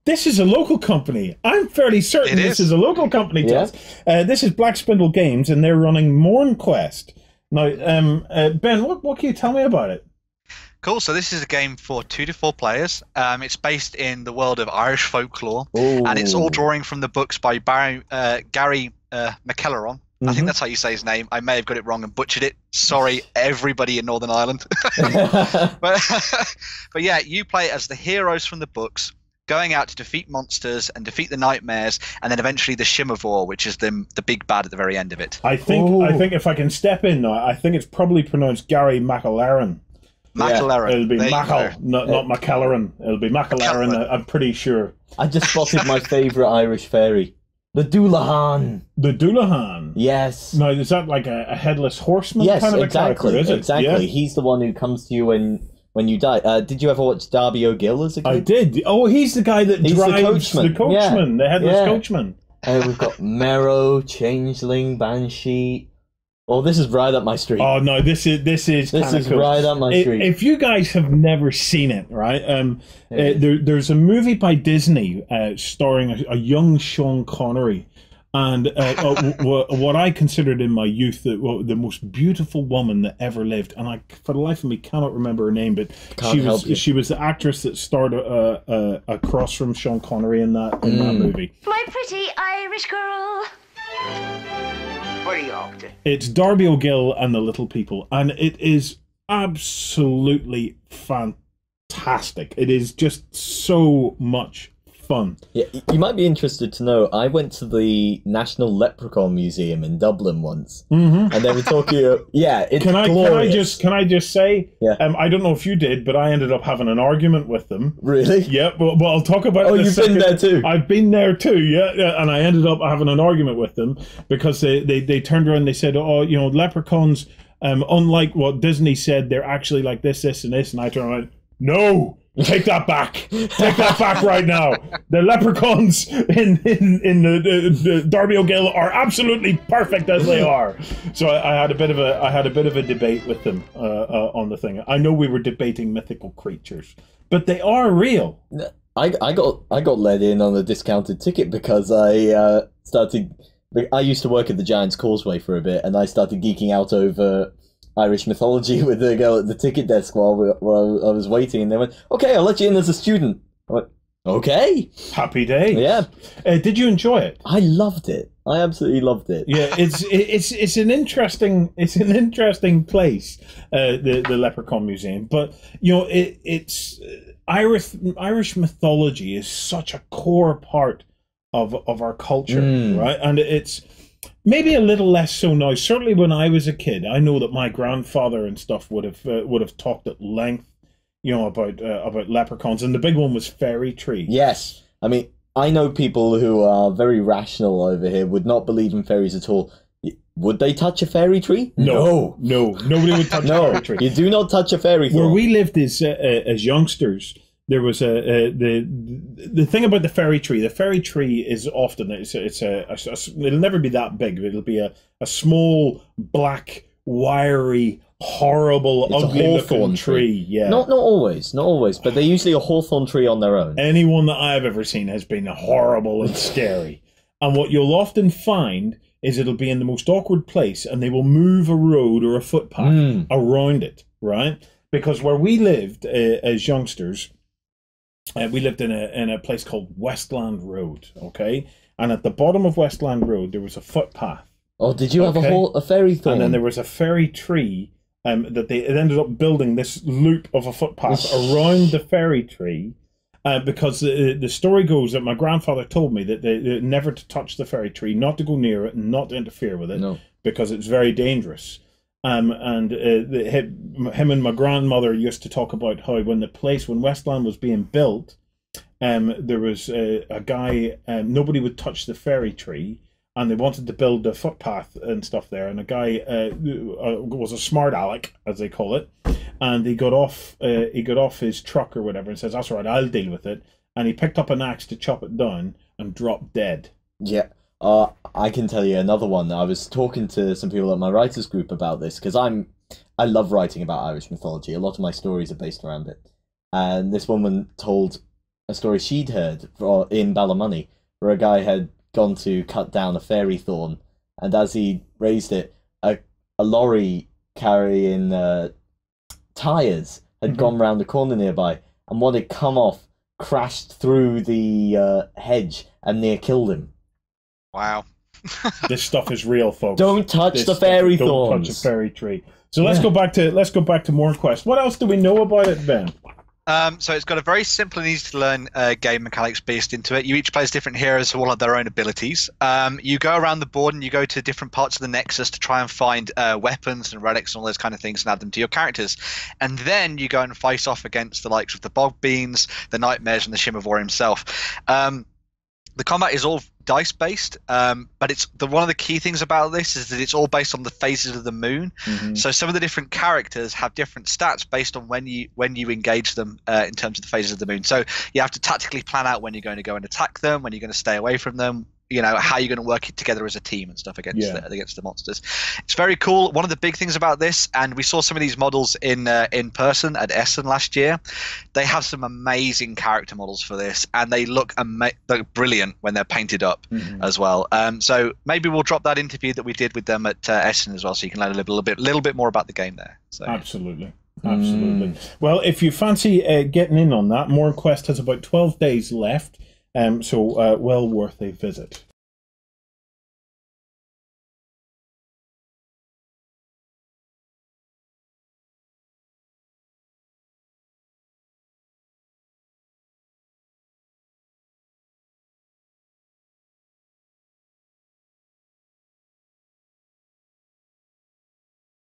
This is a local company. I'm fairly certain this is a local company. Yeah. This is Black Spindle Games, and they're running MourneQuest. Now, Ben, what can you tell me about it? Cool. So this is a game for 2 to 4 players. It's based in the world of Irish folklore, and it's all drawing from the books by Gary McKelleron. I think that's how you say his name. I may have got it wrong and butchered it. Sorry, everybody in Northern Ireland. but yeah, you play as the heroes from the books, going out to defeat monsters and defeat the nightmares, and then eventually the Shimmervor, which is the big bad at the very end of it. I think if I can step in now, I think it's probably pronounced Gary McKelleron. McKelleron. It'll be Mackle, not McKelleron. It'll be McKelleron. I'm pretty sure. I just spotted my favourite Irish fairy. The Doulahan. The Doulahan. Yes. Now, is that like a headless horseman kind of a character, is it? Exactly. Yeah. He's the one who comes to you when you die. Did you ever watch Darby O'Gill as a kid? I did. Oh, he's the guy that drives the coachman, the headless coachman. We've got Merrow, Changeling, Banshee. Oh, this is right up my street. Oh no, this is cool. Right up my street. If you guys have never seen it, right? There's a movie by Disney starring a young Sean Connery, and what I considered in my youth the most beautiful woman that ever lived, and I, for the life of me, cannot remember her name, but she was the actress that starred across from Sean Connery in that movie. My pretty Irish girl. What are you up to? It's Darby O'Gill and the Little People, and it is absolutely fantastic. It is just so much fun. Yeah, you might be interested to know, I went to the National Leprechaun Museum in Dublin once, and they were talking. It's glorious. Can I just say? Yeah. I don't know if you did, but I ended up having an argument with them. Really? Yeah. But I'll talk about. Oh, it in a you've second. been there too. I've been there too. Yeah. And I ended up having an argument with them because they turned around and they said, "Oh, you know, leprechauns, unlike what Disney said, they're actually like this, and this." And I turned around, "No. Take that back! Take that back right now! The leprechauns in the Darby O'Gill are absolutely perfect as they are." So I had a bit of a debate with them on the thing. I know we were debating mythical creatures, but they are real. I got let in on a discounted ticket because I used to work at the Giant's Causeway for a bit, and I started geeking out over Irish mythology with the girl at the ticket desk while I was waiting, and they went, "Okay, I'll let you in as a student." I went, "Okay." Happy days. Yeah. Did you enjoy it? I loved it. I absolutely loved it. Yeah, it's an interesting place, the Leprechaun Museum. But you know, it's Irish mythology is such a core part of our culture, right? And it's maybe a little less so now. Certainly when I was a kid, I know that my grandfather and stuff would have talked at length, you know, about leprechauns, and the big one was fairy tree. Yes, I mean, I know people who are very rational over here would not believe in fairies at all. Would they touch a fairy tree? No, nobody would touch a fairy tree. You do not touch a fairy tree. Where we lived as youngsters, there was the thing about the fairy tree. The fairy tree is often it'll never be that big. It'll be a small black wiry horrible ugly looking tree. Yeah, not always, but they're usually a hawthorn tree on their own. Anyone that I've ever seen has been horrible and scary. And what you'll often find is it'll be in the most awkward place, and they will move a road or a footpath around it, right? Because where we lived as youngsters. We lived in a place called Westland Road, okay? And at the bottom of Westland Road, there was a footpath. Oh, did you have a fairy thorn? And then there was a fairy tree that they ended up building this loop of a footpath around the fairy tree because the story goes that my grandfather told me that they never to touch the fairy tree, not to go near it, and not to interfere with it because it's very dangerous. Him and my grandmother used to talk about how when Westland was being built, there was a guy, nobody would touch the fairy tree, and they wanted to build a footpath and stuff there, and a guy was a smart aleck, as they call it, and he got off his truck or whatever and says, "That's all right, I'll deal with it," and he picked up an axe to chop it down and dropped dead. Yeah. I can tell you another one. I was talking to some people at my writers group about this because I love writing about Irish mythology. A lot of my stories are based around it. And this woman told a story she'd heard in Ballymoney, where a guy had gone to cut down a fairy thorn, and as he raised it, a lorry carrying tires had gone round the corner nearby, and one had come off, crashed through the hedge, and near killed him. Wow. This stuff is real, folks. Don't touch the fairy thorns. Don't touch a fairy tree. So let's go back to MourneQuest. What else do we know about it, Ben? So it's got a very simple and easy to learn game mechanics based into it. You each play as different heroes who all have their own abilities. You go around the board and you go to different parts of the Nexus to try and find weapons and relics and all those kind of things and add them to your characters. And then you go and face off against the likes of the Bog Beans, the Nightmares, and the Shimmervor himself. The combat is all dice based, but it's one of the key things about this is that it's all based on the phases of the moon. So some of the different characters have different stats based on when you engage them in terms of the phases of the moon. So you have to tactically plan out when you're going to go and attack them, when you're going to stay away from them, you know, how you're going to work it together as a team and stuff against the monsters. It's very cool. One of the big things about this, and we saw some of these models in person at Essen last year, they have some amazing character models for this, and they look brilliant when they're painted up as well. So maybe we'll drop that interview that we did with them at Essen as well, so you can learn a little bit more about the game there. So, absolutely. Well, if you fancy getting in on that, MourneQuest has about 12 days left. So well worth a visit.